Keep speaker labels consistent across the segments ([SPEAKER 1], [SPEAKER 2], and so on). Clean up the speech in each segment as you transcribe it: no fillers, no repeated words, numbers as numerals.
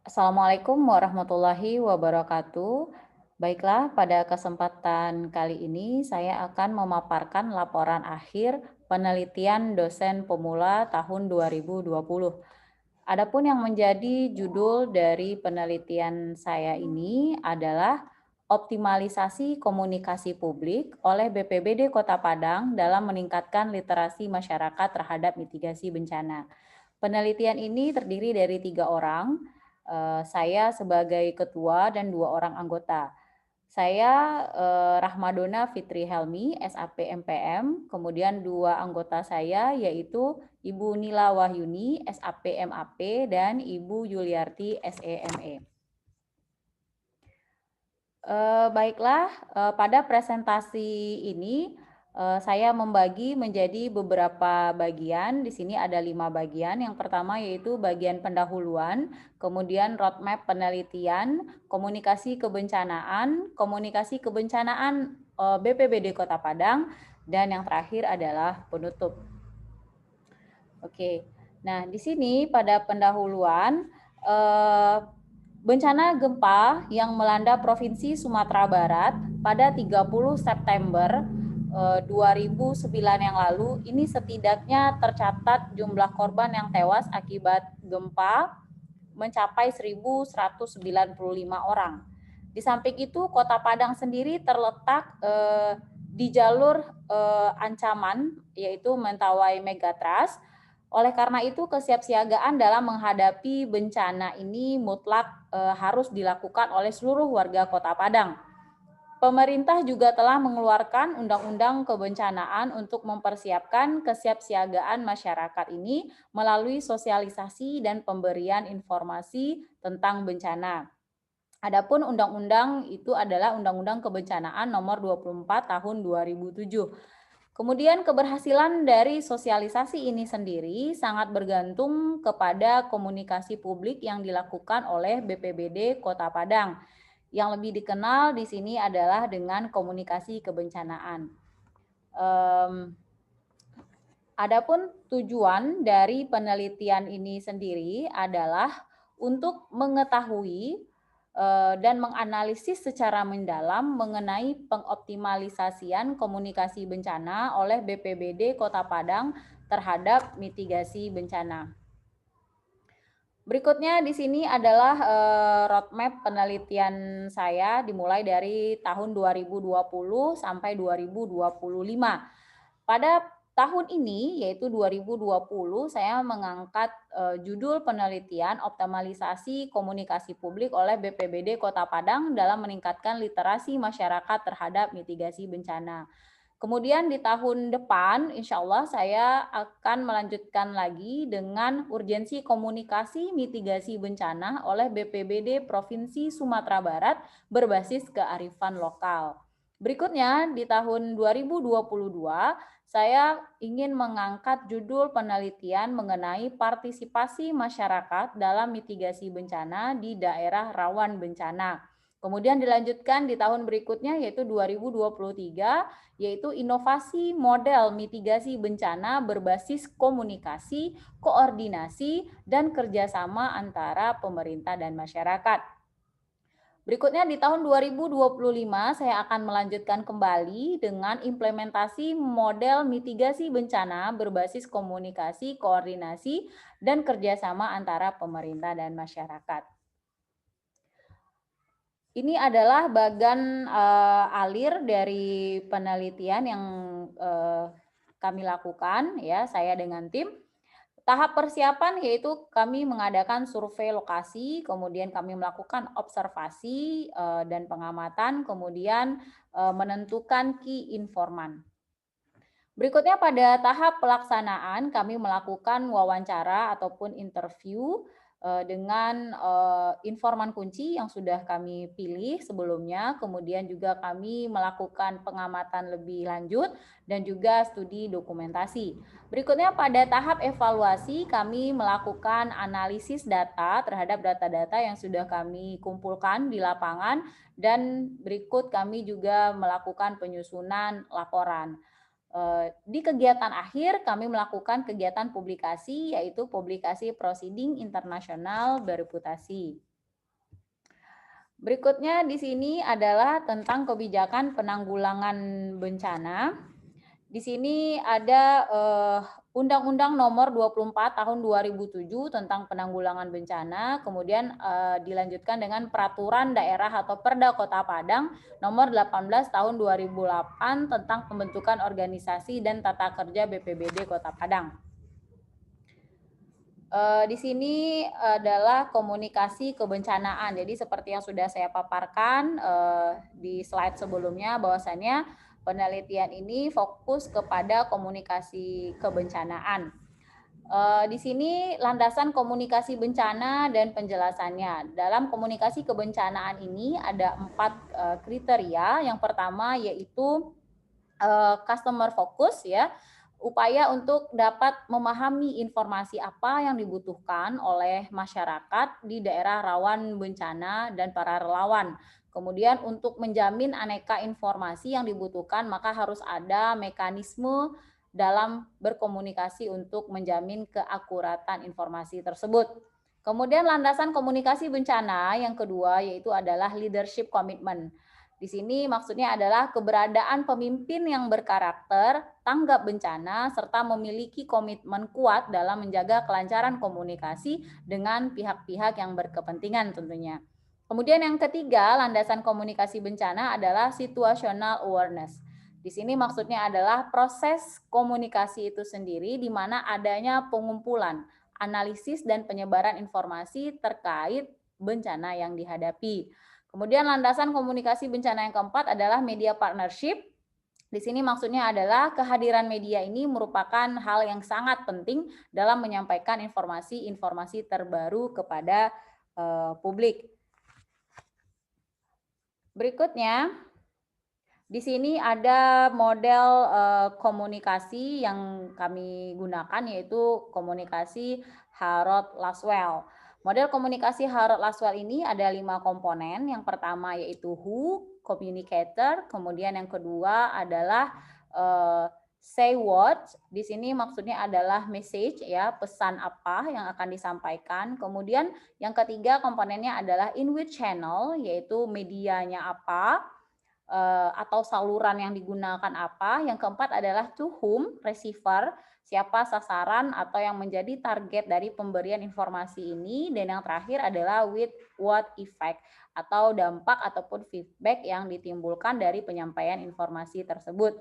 [SPEAKER 1] Assalamualaikum warahmatullahi wabarakatuh. Baiklah, pada kesempatan kali ini saya akan memaparkan laporan akhir penelitian dosen pemula tahun 2020. Adapun yang menjadi judul dari penelitian saya ini adalah optimalisasi komunikasi publik oleh BPBD Kota Padang dalam meningkatkan literasi masyarakat terhadap mitigasi bencana. Penelitian ini terdiri dari 3 orang, saya sebagai ketua dan 2 orang anggota. Saya, Rahmadona Fitri Helmi, SAP MPM, kemudian 2 anggota saya yaitu Ibu Nila Wahyuni, SAP MAP, dan Ibu Yuliarti, SEME. Baiklah, pada presentasi ini, saya membagi menjadi beberapa bagian. Di sini ada 5 bagian. Yang pertama yaitu bagian pendahuluan, kemudian roadmap penelitian, komunikasi kebencanaan BPBD Kota Padang, dan yang terakhir adalah penutup. Oke. Nah, di sini pada pendahuluan, eh, bencana gempa yang melanda Provinsi Sumatera Barat pada 30 September 2009 yang lalu, ini setidaknya tercatat jumlah korban yang tewas akibat gempa mencapai 1.195 orang. Di samping itu, Kota Padang sendiri terletak di jalur ancaman, yaitu Mentawai Megatrust. Oleh karena itu, kesiapsiagaan dalam menghadapi bencana ini mutlak harus dilakukan oleh seluruh warga Kota Padang. Pemerintah juga telah mengeluarkan Undang-Undang Kebencanaan untuk mempersiapkan kesiapsiagaan masyarakat ini melalui sosialisasi dan pemberian informasi tentang bencana. Adapun undang-undang itu adalah Undang-Undang Kebencanaan Nomor 24 Tahun 2007. Kemudian keberhasilan dari sosialisasi ini sendiri sangat bergantung kepada komunikasi publik yang dilakukan oleh BPBD Kota Padang. Yang lebih dikenal di sini adalah dengan komunikasi kebencanaan. Adapun tujuan dari penelitian ini sendiri adalah untuk mengetahui dan menganalisis secara mendalam mengenai pengoptimalisasian komunikasi bencana oleh BPBD Kota Padang terhadap mitigasi bencana. Berikutnya di sini adalah roadmap penelitian saya dimulai dari tahun 2020 sampai 2025. Pada tahun ini yaitu 2020 saya mengangkat judul penelitian optimalisasi komunikasi publik oleh BPBD Kota Padang dalam meningkatkan literasi masyarakat terhadap mitigasi bencana. Kemudian di tahun depan, insya Allah saya akan melanjutkan lagi dengan urgensi komunikasi mitigasi bencana oleh BPBD Provinsi Sumatera Barat berbasis kearifan lokal. Berikutnya, di tahun 2022, saya ingin mengangkat judul penelitian mengenai partisipasi masyarakat dalam mitigasi bencana di daerah rawan bencana. Kemudian dilanjutkan di tahun berikutnya yaitu 2023, yaitu inovasi model mitigasi bencana berbasis komunikasi, koordinasi, dan kerjasama antara pemerintah dan masyarakat. Berikutnya di tahun 2025 saya akan melanjutkan kembali dengan implementasi model mitigasi bencana berbasis komunikasi, koordinasi, dan kerjasama antara pemerintah dan masyarakat. Ini adalah bagan alir dari penelitian yang kami lakukan, ya, saya dengan tim. Tahap persiapan yaitu kami mengadakan survei lokasi, kemudian kami melakukan observasi dan pengamatan, kemudian menentukan key informan. Berikutnya pada tahap pelaksanaan kami melakukan wawancara ataupun interview dengan informan kunci yang sudah kami pilih sebelumnya, kemudian juga kami melakukan pengamatan lebih lanjut dan juga studi dokumentasi. Berikutnya pada tahap evaluasi kami melakukan analisis data terhadap data-data yang sudah kami kumpulkan di lapangan dan berikut kami juga melakukan penyusunan laporan. Di kegiatan akhir kami melakukan kegiatan publikasi yaitu publikasi proceeding internasional bereputasi. Berikutnya di sini adalah tentang kebijakan penanggulangan bencana. Di sini ada Undang-Undang Nomor 24 Tahun 2007 tentang penanggulangan bencana, kemudian dilanjutkan dengan Peraturan Daerah atau Perda Kota Padang Nomor 18 Tahun 2008 tentang pembentukan organisasi dan tata kerja BPBD Kota Padang. Di sini adalah komunikasi kebencanaan. Jadi seperti yang sudah saya paparkan di slide sebelumnya, bahwasannya penelitian ini fokus kepada komunikasi kebencanaan. Di sini landasan komunikasi bencana dan penjelasannya. Dalam komunikasi kebencanaan ini ada 4 kriteria. Yang pertama yaitu customer focus, ya, upaya untuk dapat memahami informasi apa yang dibutuhkan oleh masyarakat di daerah rawan bencana dan para relawan. Kemudian untuk menjamin aneka informasi yang dibutuhkan, maka harus ada mekanisme dalam berkomunikasi untuk menjamin keakuratan informasi tersebut. Kemudian landasan komunikasi bencana yang kedua yaitu adalah leadership commitment. Di sini maksudnya adalah keberadaan pemimpin yang berkarakter, tanggap bencana, serta memiliki komitmen kuat dalam menjaga kelancaran komunikasi dengan pihak-pihak yang berkepentingan tentunya. Kemudian yang ketiga, landasan komunikasi bencana adalah situational awareness. Di sini maksudnya adalah proses komunikasi itu sendiri di mana adanya pengumpulan, analisis, dan penyebaran informasi terkait bencana yang dihadapi. Kemudian landasan komunikasi bencana yang keempat adalah media partnership. Di sini maksudnya adalah kehadiran media ini merupakan hal yang sangat penting dalam menyampaikan informasi-informasi terbaru kepada publik. Berikutnya, di sini ada model komunikasi yang kami gunakan yaitu komunikasi Harrod-Laswell. Model komunikasi Harrod-Laswell ini ada 5 komponen. Yang pertama yaitu who, communicator, kemudian yang kedua adalah say what. Di sini maksudnya adalah message, ya, pesan apa yang akan disampaikan. Kemudian yang ketiga komponennya adalah in which channel, yaitu medianya apa atau saluran yang digunakan apa. Yang keempat adalah to whom, receiver, siapa sasaran atau yang menjadi target dari pemberian informasi ini. Dan yang terakhir adalah with what effect, atau dampak ataupun feedback yang ditimbulkan dari penyampaian informasi tersebut.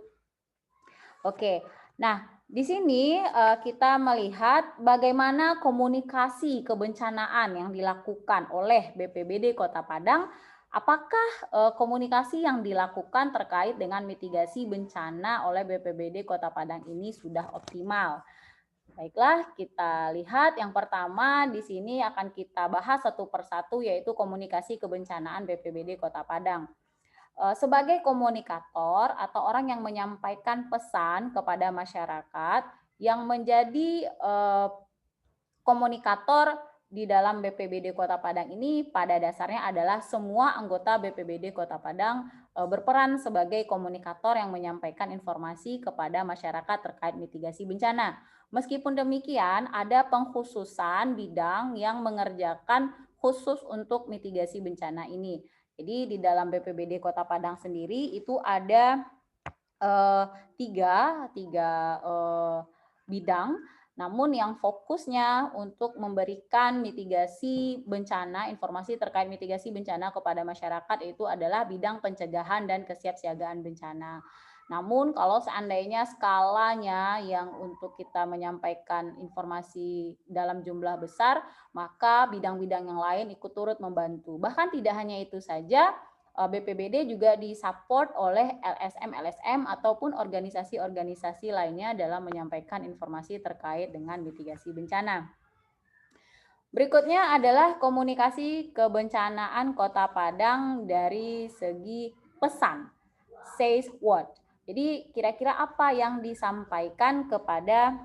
[SPEAKER 1] Oke, nah di sini kita melihat bagaimana komunikasi kebencanaan yang dilakukan oleh BPBD Kota Padang. Apakah komunikasi yang dilakukan terkait dengan mitigasi bencana oleh BPBD Kota Padang ini sudah optimal? Baiklah, kita lihat yang pertama di sini akan kita bahas satu persatu yaitu komunikasi kebencanaan BPBD Kota Padang. Sebagai komunikator atau orang yang menyampaikan pesan kepada masyarakat yang menjadi komunikator di dalam BPBD Kota Padang ini pada dasarnya adalah semua anggota BPBD Kota Padang berperan sebagai komunikator yang menyampaikan informasi kepada masyarakat terkait mitigasi bencana. Meskipun demikian, ada pengkhususan bidang yang mengerjakan khusus untuk mitigasi bencana ini. Jadi di dalam BPBD Kota Padang sendiri itu ada tiga bidang. Namun yang fokusnya untuk memberikan mitigasi bencana, informasi terkait mitigasi bencana kepada masyarakat itu adalah bidang pencegahan dan kesiapsiagaan bencana. Namun kalau seandainya skalanya yang untuk kita menyampaikan informasi dalam jumlah besar, maka bidang-bidang yang lain ikut turut membantu. Bahkan tidak hanya itu saja, BPBD juga disupport oleh LSM-LSM ataupun organisasi-organisasi lainnya dalam menyampaikan informasi terkait dengan mitigasi bencana. Berikutnya adalah komunikasi kebencanaan Kota Padang dari segi pesan, says what. Jadi kira-kira apa yang disampaikan kepada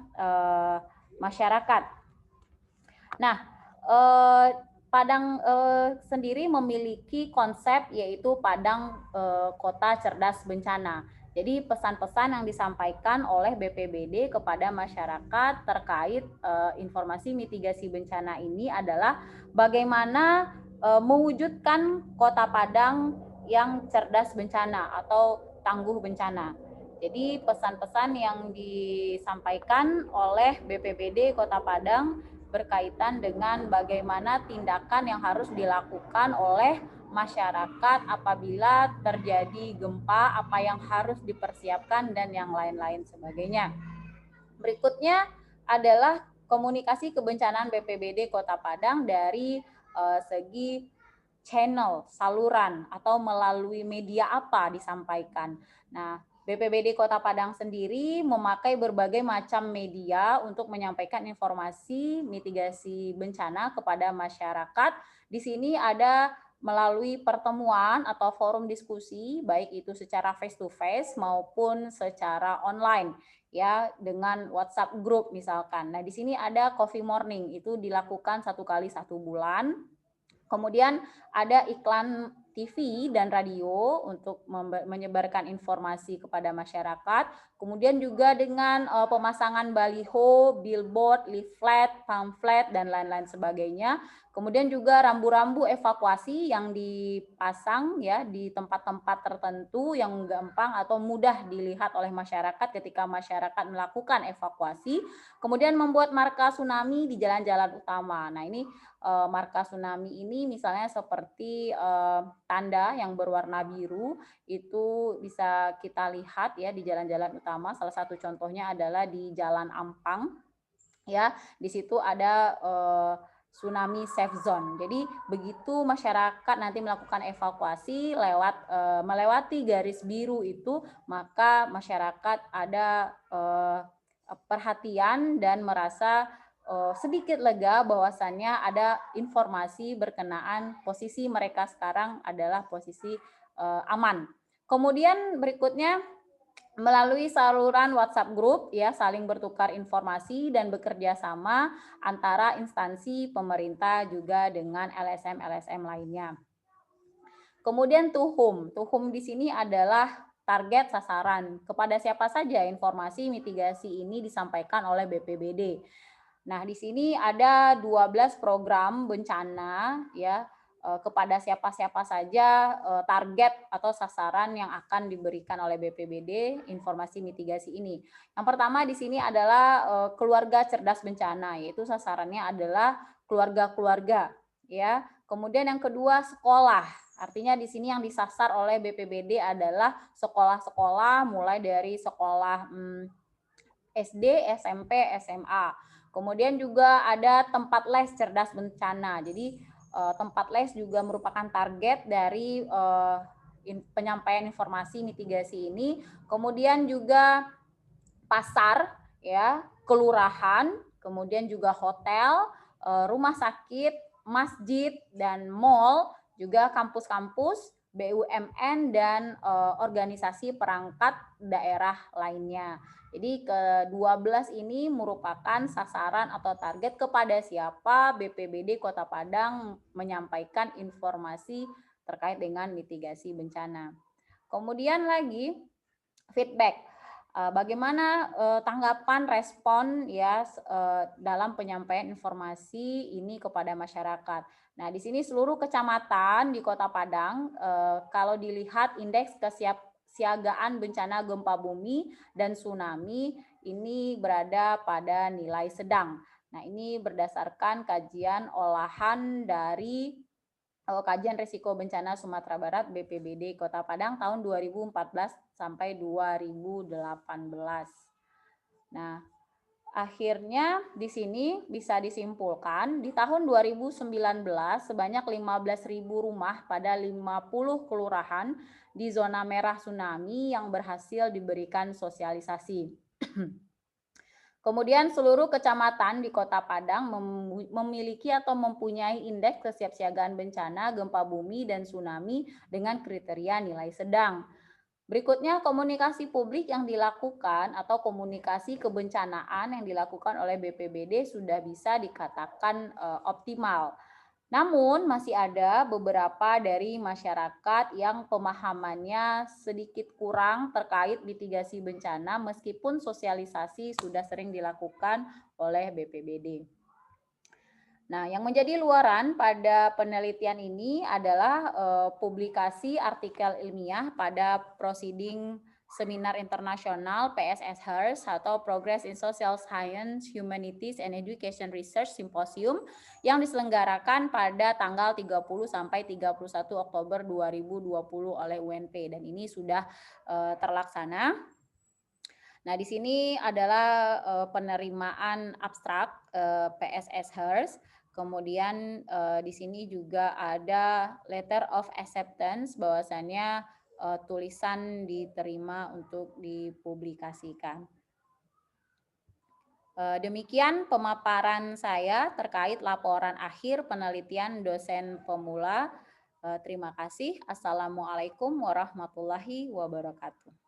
[SPEAKER 1] masyarakat. Nah, Padang sendiri memiliki konsep yaitu Padang Kota Cerdas Bencana. Jadi pesan-pesan yang disampaikan oleh BPBD kepada masyarakat terkait informasi mitigasi bencana ini adalah bagaimana mewujudkan Kota Padang yang cerdas bencana atau tangguh bencana. Jadi pesan-pesan yang disampaikan oleh BPBD Kota Padang berkaitan dengan bagaimana tindakan yang harus dilakukan oleh masyarakat apabila terjadi gempa, apa yang harus dipersiapkan dan yang lain-lain sebagainya. Berikutnya adalah komunikasi kebencanaan BPBD Kota Padang dari segi channel, saluran, atau melalui media apa disampaikan. Nah, BPBD Kota Padang sendiri memakai berbagai macam media untuk menyampaikan informasi mitigasi bencana kepada masyarakat. Di sini ada melalui pertemuan atau forum diskusi, baik itu secara face to face maupun secara online, ya, dengan WhatsApp group misalkan. Nah, di sini ada coffee morning, itu dilakukan 1 kali 1 bulan. Kemudian ada iklan TV dan radio untuk menyebarkan informasi kepada masyarakat. Kemudian juga dengan pemasangan baliho, billboard, leaflet, pamflet, dan lain-lain sebagainya. Kemudian juga rambu-rambu evakuasi yang dipasang ya di tempat-tempat tertentu yang gampang atau mudah dilihat oleh masyarakat ketika masyarakat melakukan evakuasi. Kemudian membuat marka tsunami di jalan-jalan utama. Nah, ini marka tsunami ini misalnya seperti tanda yang berwarna biru itu bisa kita lihat ya di jalan-jalan utama. Salah satu contohnya adalah di Jalan Ampang, ya. Di situ ada tsunami safe zone. Jadi begitu masyarakat nanti melakukan evakuasi melewati garis biru itu, maka masyarakat ada perhatian dan merasa sedikit lega bahwasannya ada informasi berkenaan posisi mereka sekarang adalah posisi aman. Kemudian berikutnya melalui saluran WhatsApp group ya, saling bertukar informasi dan bekerja sama antara instansi pemerintah juga dengan LSM-LSM lainnya. Kemudian tuhum. Tuhum di sini adalah target sasaran. Kepada siapa saja informasi mitigasi ini disampaikan oleh BPBD. Nah, di sini ada 12 program bencana ya, kepada siapa-siapa saja target atau sasaran yang akan diberikan oleh BPBD informasi mitigasi ini. Yang pertama di sini adalah keluarga cerdas bencana, yaitu sasarannya adalah keluarga-keluarga ya. Kemudian yang kedua sekolah. Artinya di sini yang disasar oleh BPBD adalah sekolah-sekolah mulai dari sekolah SD, SMP, SMA. Kemudian juga ada tempat les cerdas bencana. Jadi tempat les juga merupakan target dari penyampaian informasi mitigasi ini. Kemudian juga pasar, ya, kelurahan, kemudian juga hotel, rumah sakit, masjid dan mall, juga kampus-kampus, BUMN dan organisasi perangkat daerah lainnya. Jadi ke-12 ini merupakan sasaran atau target kepada siapa BPBD Kota Padang menyampaikan informasi terkait dengan mitigasi bencana. Kemudian lagi feedback. Bagaimana tanggapan respon ya dalam penyampaian informasi ini kepada masyarakat. Nah, di sini seluruh kecamatan di Kota Padang kalau dilihat indeks kesiapsiagaan bencana gempa bumi dan tsunami ini berada pada nilai sedang. Nah, ini berdasarkan kajian olahan dari Kajian Risiko Bencana Sumatera Barat BPBD Kota Padang tahun 2014 sampai 2018. Nah, akhirnya di sini bisa disimpulkan di tahun 2019 sebanyak 15.000 rumah pada 50 kelurahan di zona merah tsunami yang berhasil diberikan sosialisasi. Kemudian seluruh kecamatan di Kota Padang memiliki atau mempunyai indeks kesiapsiagaan bencana gempa bumi dan tsunami dengan kriteria nilai sedang. Berikutnya komunikasi publik yang dilakukan atau komunikasi kebencanaan yang dilakukan oleh BPBD sudah bisa dikatakan optimal. Namun masih ada beberapa dari masyarakat yang pemahamannya sedikit kurang terkait mitigasi bencana meskipun sosialisasi sudah sering dilakukan oleh BPBD. Nah, yang menjadi luaran pada penelitian ini adalah publikasi artikel ilmiah pada proceeding seminar internasional PSS-Hers atau Progress in Social Science, Humanities and Education Research Symposium yang diselenggarakan pada tanggal 30 sampai 31 Oktober 2020 oleh UNP, dan ini sudah terlaksana. Nah, di sini adalah penerimaan abstrak PSS-Hers. Kemudian di sini juga ada letter of acceptance, bahwasannya tulisan diterima untuk dipublikasikan. Demikian pemaparan saya terkait laporan akhir penelitian dosen pemula. Terima kasih. Assalamualaikum warahmatullahi wabarakatuh.